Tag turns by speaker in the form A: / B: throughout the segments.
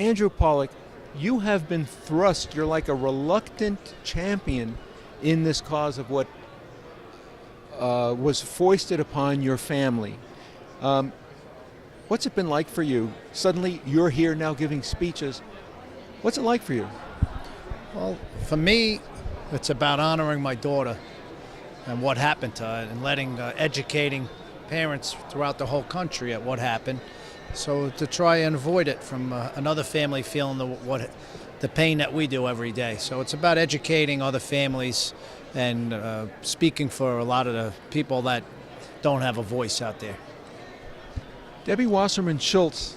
A: Andrew Pollock, you have been thrust, you're like a reluctant champion in this cause of what was foisted upon your family. What's it been like for you? Suddenly you're here now giving speeches. What's it like for you?
B: Well, for me, it's about honoring my daughter and what happened to her and educating parents throughout the whole country at what happened. So to try and avoid it from another family feeling the pain that we do every day. So it's about educating other families and speaking for a lot of the people that don't have a voice out there.
A: Debbie Wasserman Schultz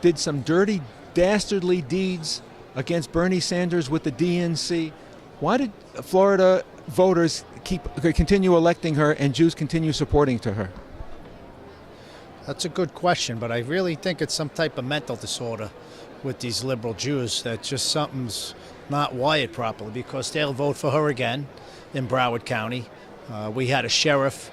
A: did some dirty, dastardly deeds against Bernie Sanders with the DNC. Why did Florida voters continue electing her and Jews continue supporting to her?
B: That's a good question, but I really think it's some type of mental disorder with these liberal Jews, that just something's not wired properly, because they'll vote for her again in Broward County. We had a sheriff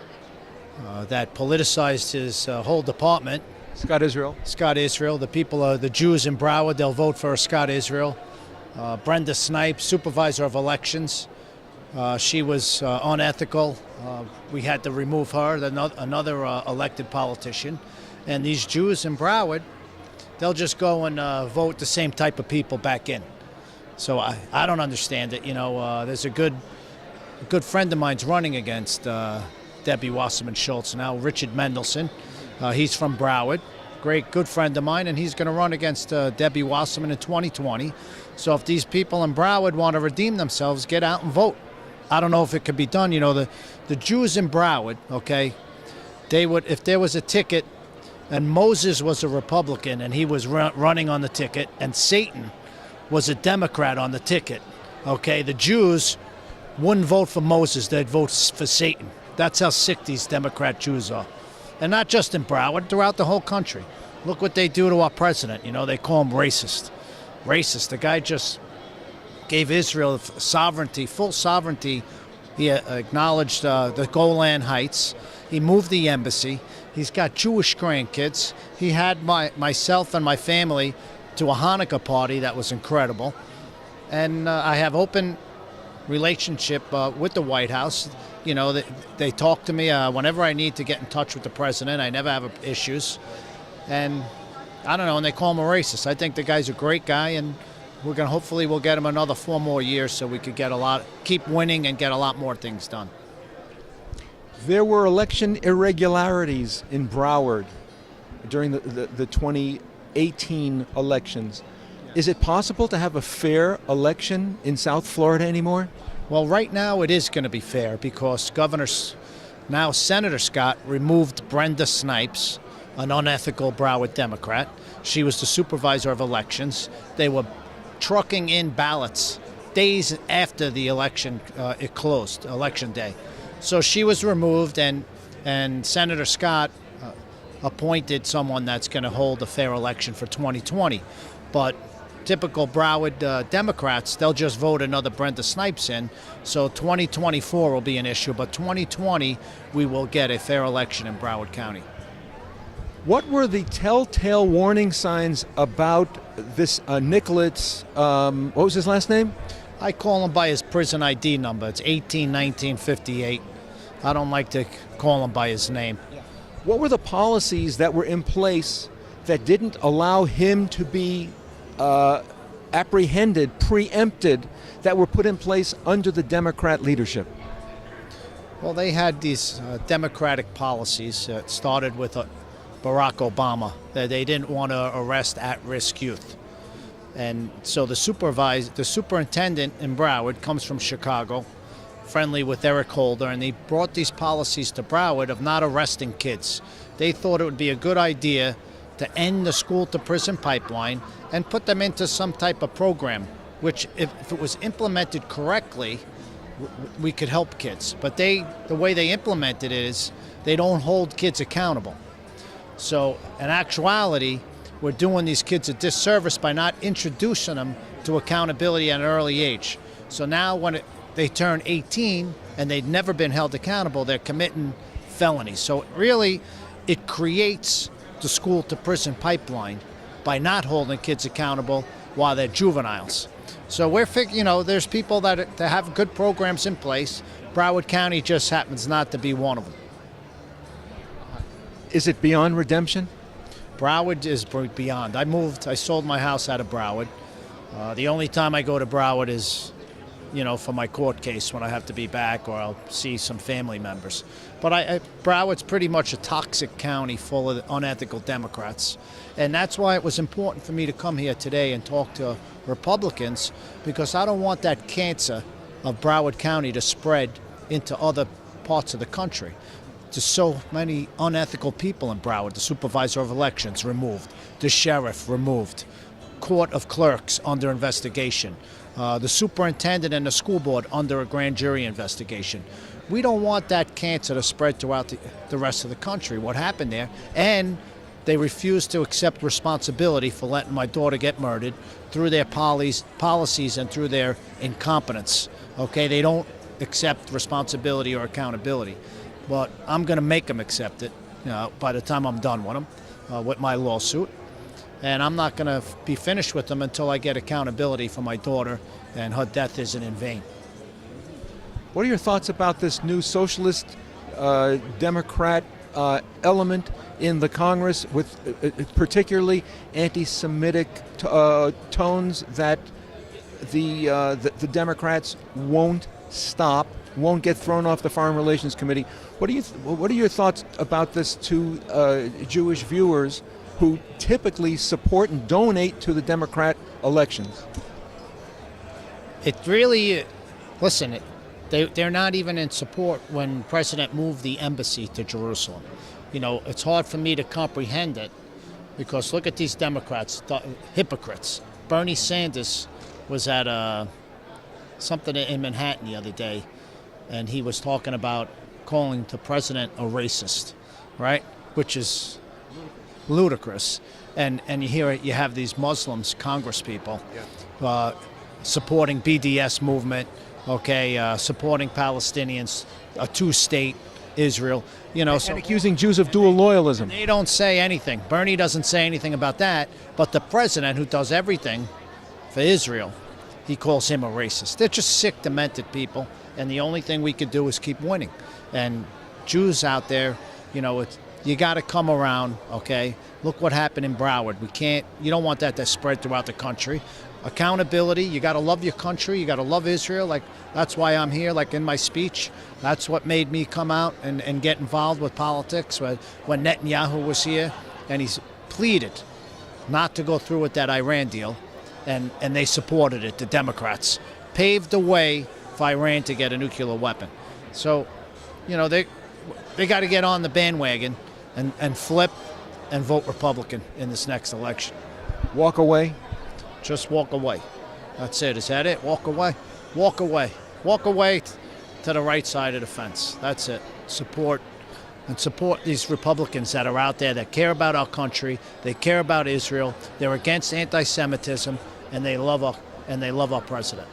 B: that politicized his whole department.
A: Scott Israel.
B: The people, the Jews in Broward, they'll vote for Scott Israel. Brenda Snipes, supervisor of elections. She was unethical. We had to remove her, another elected politician. And these Jews in Broward, they'll just go and vote the same type of people back in. So I don't understand it. There's a good friend of mine's running against Debbie Wasserman Schultz now, Richard Mendelson. He's from Broward, good friend of mine, and he's going to run against Debbie Wasserman in 2020. So if these people in Broward want to redeem themselves, get out and vote. I don't know if it could be done. The Jews in Broward, okay, they would, if there was a ticket and Moses was a Republican and he was running on the ticket, and Satan was a Democrat on the ticket, okay, the Jews wouldn't vote for Moses, they'd vote for Satan. That's how sick these Democrat Jews are. And not just in Broward, throughout the whole country. Look what they do to our president. They call him racist. Racist. The guy just gave Israel sovereignty, full sovereignty. He acknowledged the Golan Heights. He moved the embassy. He's got Jewish grandkids. He had myself and my family to a Hanukkah party that was incredible. And I have open relationship with the White House. They talk to me whenever I need to get in touch with the president. I never have issues. And I don't know, and they call him a racist. I think the guy's a great guy, and hopefully we'll get him another 4 more years so we could keep winning and get a lot more things done.
A: There were election irregularities in Broward during the 2018 elections. Is it possible to have a fair election in South Florida anymore?
B: Well, right now it is going to be fair, because Senator Scott removed Brenda Snipes, an unethical Broward Democrat. She was the supervisor of elections. They were trucking in ballots days after the election it closed, election day. So she was removed, and Senator Scott appointed someone that's going to hold a fair election for 2020. But typical Broward Democrats, they'll just vote another Brenda Snipes in. So 2024 will be an issue, but 2020 we will get a fair election in Broward County.
A: What were the telltale warning signs about this Nicholas, what was his last name?
B: I call him by his prison ID number. It's 181958. I don't like to call him by his name.
A: What were the policies that were in place that didn't allow him to be apprehended, preempted, that were put in place under the Democrat leadership?
B: Well, they had these democratic policies that started with Barack Obama, that they didn't want to arrest at-risk youth. And so the superintendent in Broward comes from Chicago, friendly with Eric Holder, and they brought these policies to Broward of not arresting kids. They thought it would be a good idea to end the school-to-prison pipeline and put them into some type of program, which, if it was implemented correctly, we could help kids. But the way they implemented it is they don't hold kids accountable. So in actuality, we're doing these kids a disservice by not introducing them to accountability at an early age. So now when they turn 18 and they've never been held accountable, they're committing felonies. So really, it creates the school-to-prison pipeline by not holding kids accountable while they're juveniles. So there's people that have good programs in place. Broward County just happens not to be one of them.
A: Is it beyond redemption?
B: Broward is beyond. I sold my house out of Broward. The only time I go to Broward is, for my court case when I have to be back or I'll see some family members. But Broward's pretty much a toxic county full of unethical Democrats. And that's why it was important for me to come here today and talk to Republicans, because I don't want that cancer of Broward County to spread into other parts of the country. There's so many unethical people in Broward. The supervisor of elections removed, the sheriff removed, court of clerks under investigation, the superintendent and the school board under a grand jury investigation. We don't want that cancer to spread throughout the rest of the country, what happened there. And they refused to accept responsibility for letting my daughter get murdered through their policies and through their incompetence. Okay, they don't accept responsibility or accountability. But I'm going to make them accept it by the time I'm done with them, with my lawsuit. And I'm not going to be finished with them until I get accountability for my daughter and her death isn't in vain.
A: What are your thoughts about this new socialist Democrat element in the Congress, with particularly anti-Semitic tones that the Democrats won't get thrown off the Foreign Relations Committee? What are your thoughts about this to Jewish viewers who typically support and donate to the Democrat elections?
B: It really, listen, they're not even in support when President moved the embassy to Jerusalem. It's hard for me to comprehend it, because look at these Democrats, hypocrites. Bernie Sanders was at something in Manhattan the other day, and he was talking about calling the president a racist, right? Which is ludicrous. And you have these Muslims, Congress people, supporting BDS movement, supporting Palestinians, a two-state Israel,
A: and accusing Jews of dual loyalism.
B: They don't say anything. Bernie doesn't say anything about that, but the president, who does everything for Israel, he calls him a racist. They're just sick, demented people, and the only thing we could do is keep winning. And Jews out there, you got to come around, okay? Look what happened in Broward. You don't want that to spread throughout the country. Accountability, you got to love your country, you got to love Israel. That's why I'm here, in my speech. That's what made me come out and get involved with politics when Netanyahu was here, and he's pleaded not to go through with that Iran deal, and they supported it, the Democrats. Paved the way for Iran to get a nuclear weapon. So, they got to get on the bandwagon and flip and vote Republican in this next election.
A: Walk away?
B: Just walk away. That's it. Is that it? Walk away? Walk away. Walk away to the right side of the fence. That's it. Support these Republicans that are out there that care about our country. They care about Israel. They're against anti-Semitism, and they love our president.